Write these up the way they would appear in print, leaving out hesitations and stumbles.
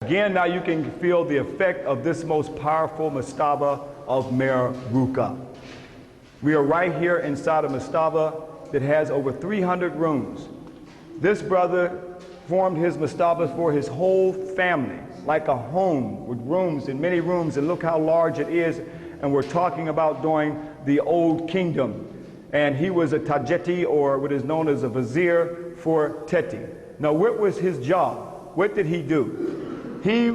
Again, now you can feel the effect of this most powerful mastaba of Meruka. We are right here inside a mastaba that has over 300 rooms. This brother formed his mastabas for his whole family, like a home with rooms and many rooms, and look how large it is. And we're talking about during the Old Kingdom. And he was a Tajeti, or what is known as a vizier for Teti. Now, what was his job? What did he do? He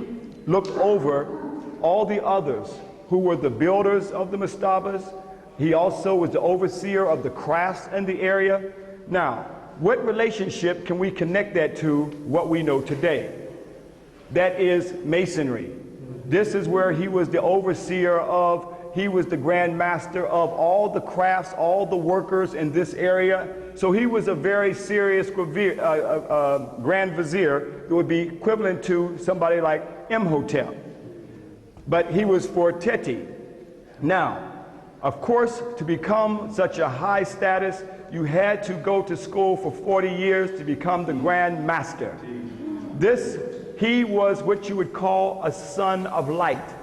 looked over all the others who were the builders of the mastabas. He also was the overseer of the crafts in the area. Now, what relationship can we connect that to what we know today? That is Masonry. This is where he was the overseer of, he was the grand master of all the crafts, all the workers in this area. So he was a very serious grand vizier that would be equivalent to somebody like Imhotep. But he was for Teti. Now, of course, to become such a high status, you had to go to school for 40 years to become the grand master. He was what you would call a son of light.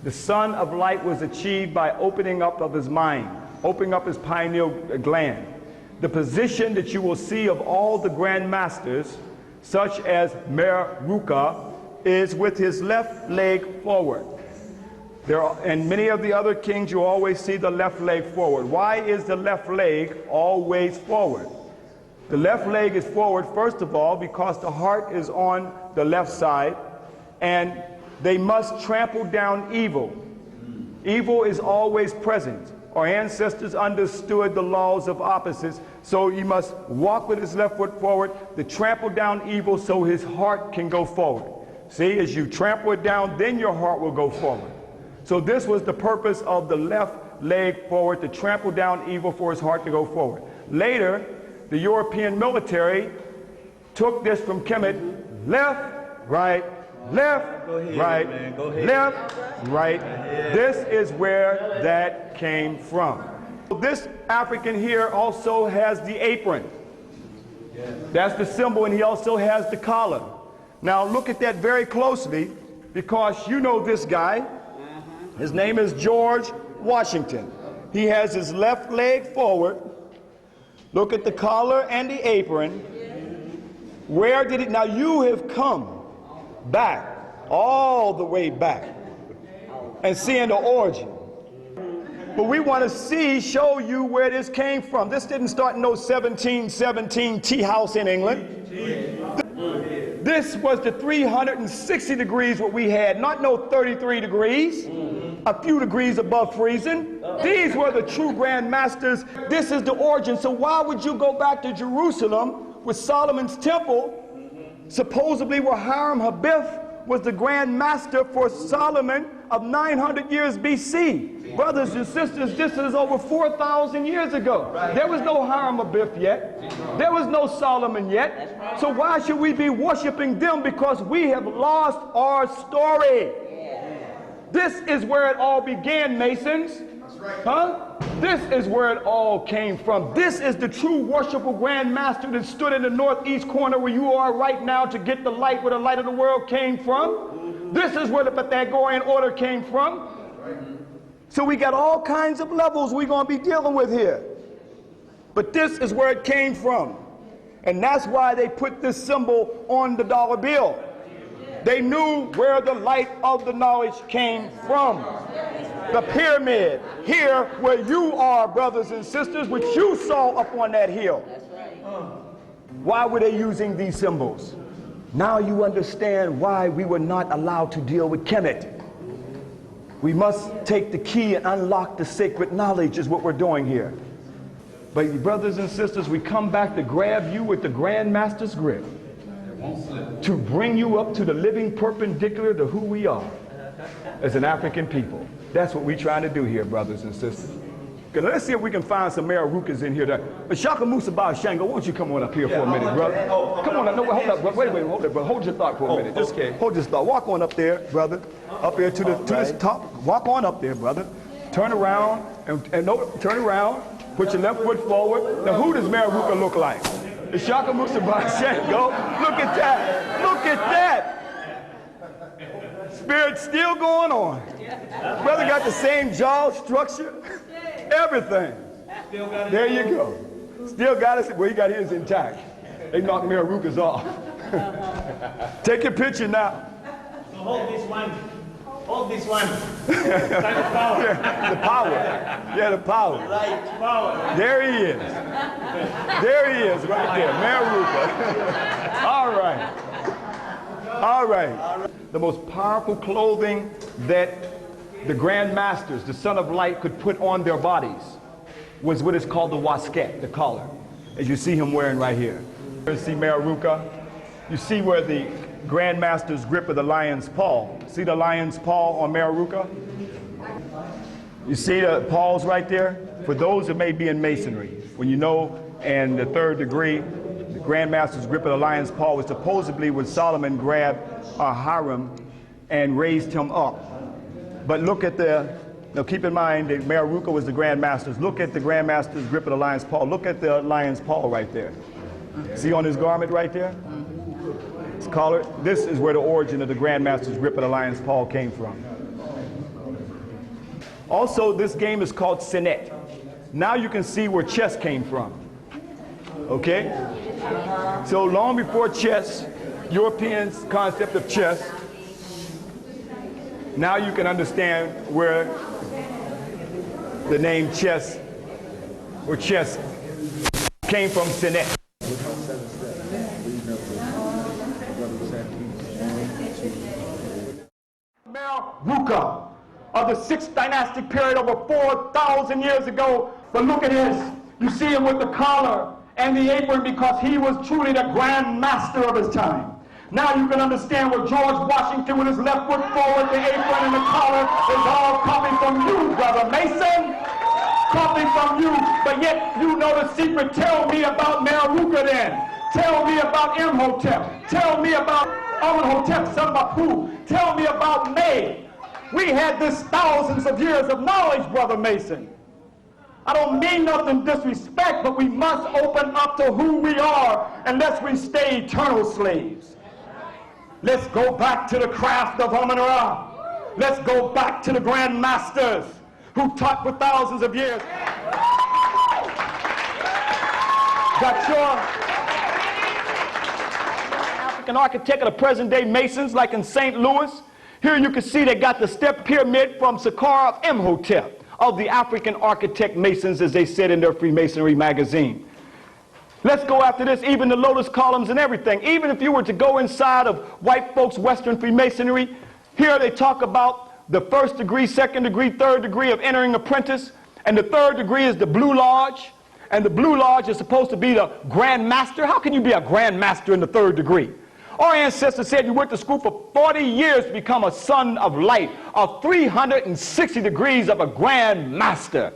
The son of light was achieved by opening up of his mind, opening up his pineal gland. The position that you will see of all the grand masters, such as Meruka, is with his left leg forward. And many of the other kings, you always see the left leg forward. Why is the left leg always forward? The left leg is forward, first of all, because the heart is on the left side, and they must trample down evil. Evil is always present. Our ancestors understood the laws of opposites, so he must walk with his left foot forward to trample down evil so his heart can go forward. See, as you trample it down, then your heart will go forward. So this was the purpose of the left leg forward, to trample down evil for his heart to go forward. Later, the European military took this from Kemet, left, right, left, right, left, right. This is where that came from. This African here also has the apron. That's the symbol, and he also has the collar. Now look at that very closely, because you know this guy. His name is George Washington. He has his left leg forward. Look at the collar and the apron. Where did it? Now you have come back, all the way back, and seeing the origin. But we want to show you where this came from. This didn't start in no 1717 tea house in England. This was the 360 degrees what we had, not no 33 degrees, a few degrees above freezing. These were the true grand masters. This is the origin. So why would you go back to Jerusalem with Solomon's temple, supposedly where Hiram Habib was the grand master for Solomon of 900 years BC? Brothers and sisters, this is over 4,000 years ago. There was no Hiram Habib yet. There was no Solomon yet. So why should we be worshiping them? Because we have lost our story. This is where it all began, Masons. Huh? This is where it all came from. This is the true worshipful grand master that stood in the northeast corner where you are right now to get the light where the light of the world came from. This is where the Pythagorean order came from. So we got all kinds of levels we're going to be dealing with here. But this is where it came from. And that's why they put this symbol on the dollar bill. They knew where the light of the knowledge came from. The pyramid, here where you are, brothers and sisters, which you saw up on that hill. Why were they using these symbols? Now you understand why we were not allowed to deal with Kemet. We must take the key and unlock the sacred knowledge is what we're doing here. But brothers and sisters, we come back to grab you with the Grand Master's grip, to bring you up to the living perpendicular to who we are as an African people. That's what we're trying to do here, brothers and sisters. Okay, let's see if we can find some Merukas in here. Shaka Musa Ba Shango, why don't you come on up here for a minute, brother? Come on up. No, hold up, brother. Wait, hold it, brother. Hold your thought for a minute. Just hold your thought. Walk on up there, brother. Up here to this top. Walk on up there, brother. Turn around and no, turn around. Put your left foot forward. Now, who does Meruka look like? Shaka Musa Ba Shango. Look at that. Look at that. spirit's still going on. Brother got the same jaw structure, everything. There you go. Still got it. Well, he got his intact. They knocked Mayor Ruka's off. Take your picture now. So hold this one. Hold this one. Power. Yeah, the power. Yeah, the power. Right, power. There he is. There he is, right there, Mayor Ruka. All right. All right. The most powerful clothing that the Grand Masters, the Son of Light, could put on their bodies was what is called the wasket, the collar, as you see him wearing right here. You see Mayor Ruka. You see where the Grand Master's grip of the lion's paw. See the lion's paw on Mayor Ruka? You see the paws right there? For those that may be in Masonry, when you know in the 3rd degree, the Grand Master's grip of the lion's paw was supposedly when Solomon grabbed Hiram and raised him up. But look at now keep in mind that Mayor Ruka was the Grand Master's. Look at the Grand Master's grip of the lion's paw. Look at the lion's paw right there. See on his garment right there? His collar. This is where the origin of the Grand Master's grip of the lion's paw came from. Also, this game is called Senet. Now you can see where chess came from. Okay? So long before chess, Europeans' concept of chess, now you can understand where the name chess, where chess came from, Senet. Ruka of the 6th dynastic period over 4,000 years ago. But look at this. You see him with the collar and the apron because he was truly the Grand Master of his time. Now you can understand where George Washington with his left foot forward, the apron and the collar is all coming from you, Brother Mason. Coming from you. But yet you know the secret. Tell me about Mayor Ruka then. Tell me about Imhotep. Tell me about Amenhotep, son of who? Tell me about May. We had this thousands of years of knowledge, Brother Mason. I don't mean nothing disrespect, but we must open up to who we are unless we stay eternal slaves. Let's go back to the craft of Amun-Ra. Let's go back to the Grand Masters who taught for thousands of years. Got your African architect of the present day Masons, like in St. Louis. Here you can see they got the step pyramid from Saqqara of Imhotep, of the African architect Masons, as they said in their Freemasonry magazine. Let's go after this, even the lotus columns and everything. Even if you were to go inside of white folks' Western Freemasonry, here they talk about the 1st degree, 2nd degree, 3rd degree of entering apprentice, and the 3rd degree is the Blue Lodge, and the Blue Lodge is supposed to be the Grand Master. How can you be a Grand Master in the 3rd degree? Our ancestors said you went to school for 40 years to become a son of light, of 360 degrees of a Grand Master.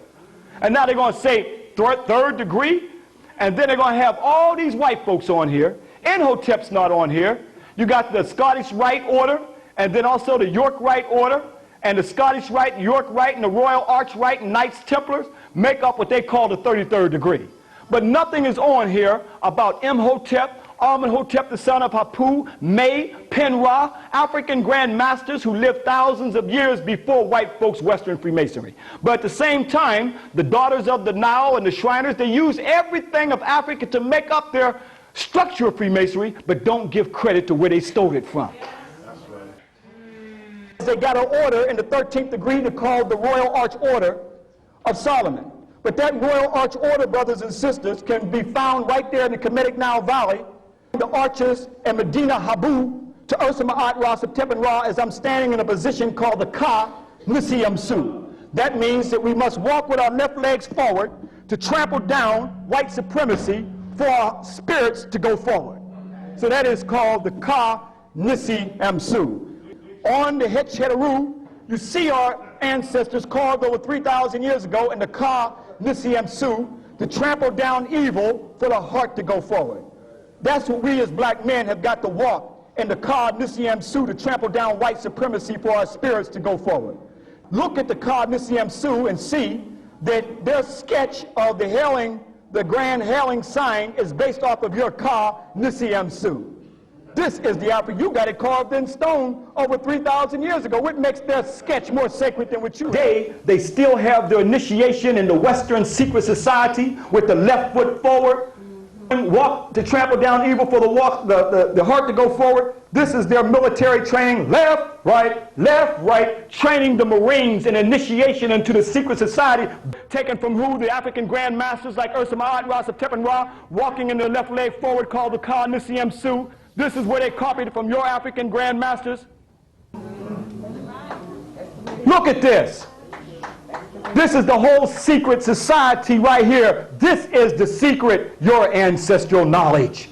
And now they're going to say 3rd degree, and then they're going to have all these white folks on here. Imhotep's not on here. You got the Scottish Rite Order, and then also the York Rite Order, and the Scottish Rite, York Rite, and the Royal Arch Rite and Knights Templars make up what they call the 33rd degree. But nothing is on here about Imhotep, Amenhotep, the son of Hapu, May, Penra, African Grand Masters who lived thousands of years before white folks' Western Freemasonry. But at the same time, the daughters of the Nile and the Shriners, they use everything of Africa to make up their structure of Freemasonry, but don't give credit to where they stole it from. That's right. They got an order in the 13th degree called the Royal Arch Order of Solomon. But that Royal Arch Order, brothers and sisters, can be found right there in the Kemetic Nile Valley. The archers and Medina Habu to Ursa Ma'at Ra September Ra, as I'm standing in a position called the Ka Nisi Yamsu. That means that we must walk with our left legs forward to trample down white supremacy for our spirits to go forward. So that is called the Ka Nisi Yamsu. On the Hetcheru, you see our ancestors carved over 3,000 years ago in the Ka Nisi Yamsu to trample down evil for the heart to go forward. That's what we as black men have got to walk in the Ka Nisi Yamsu to trample down white supremacy for our spirits to go forward. Look at the Ka Nisi Yamsu and see that their sketch of the grand hailing sign is based off of your Ka Nisi Yamsu. This is the African. You got it carved in stone over 3,000 years ago. What makes their sketch more sacred than what you have? They still have their initiation in the Western secret society with the left foot forward. And walk to trample down evil for the heart to go forward. This is their military training, left, right, training the Marines in initiation into the secret society, taken from who? The African Grand Masters like Ursa Ma'at Ra, Septepen Ra, walking in their left leg forward called the Ka Nisiem Su. This is where they copied it from your African Grand Masters. Look at this. This is the whole secret society right here. This is the secret, your ancestral knowledge.